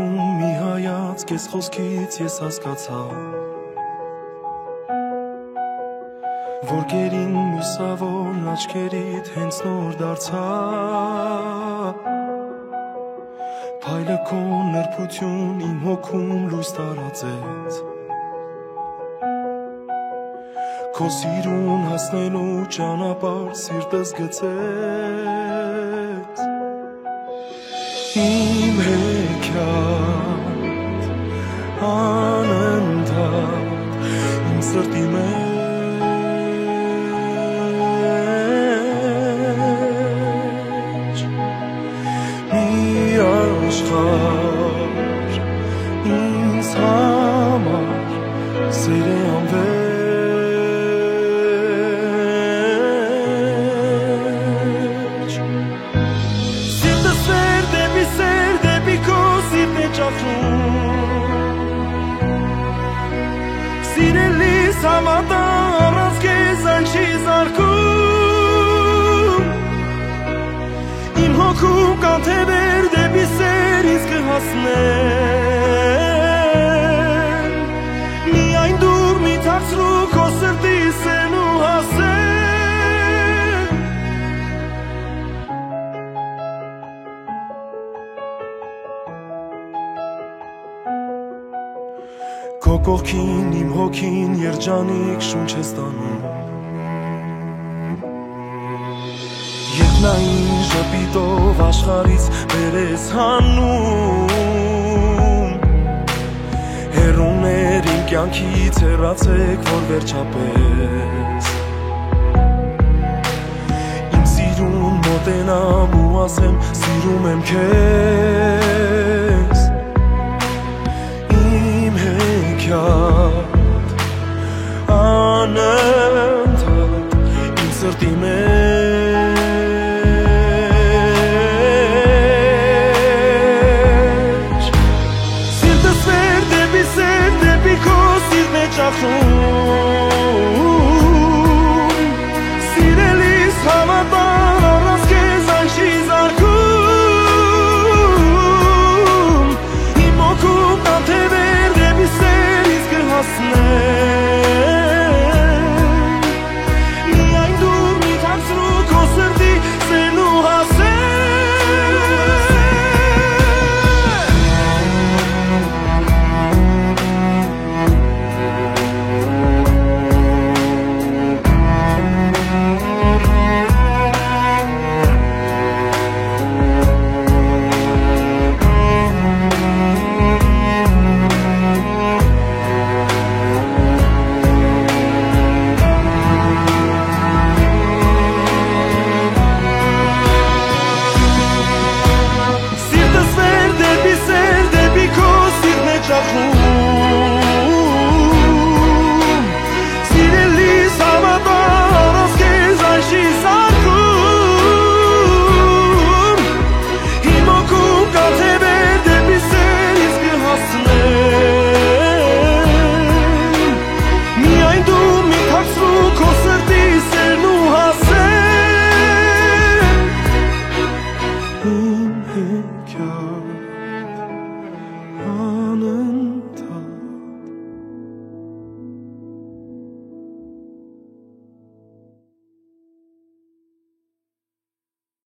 հոգում մի հայացք ես խոսքից ես հասկացա Որ գերին լուսավոր աչքերիդ հենց նոր դարձա Փայլը քո նրբություն իմ հոգում լույս տարածեց Քո սիրուն հասնելու ճանապարհ սիրտս գծեց Իմ հեքիաթ անընդհատ իմ սրտի մեջ Մի աշխարհ ինձ համար սեր է անվեր Սիրելիս համատա առանց կեզ այն չի զարկում Իմ հոգում կանթևեր դեպի սեր ինձ կհասնեն Միայն դու մի թաքցրու քո սրտի սեն ու հասեն Քո կողքին իմ հոգին երջանիկ շունչ է ստանում Երբ նա ինձ ժպիտով աշխարհից վեր ես հանում Հեռուներ իմ կյանքից հեռացեք որ վերջապես Իմ սիրուն մոտենամ ու ասեմ սիրում եմ քեզ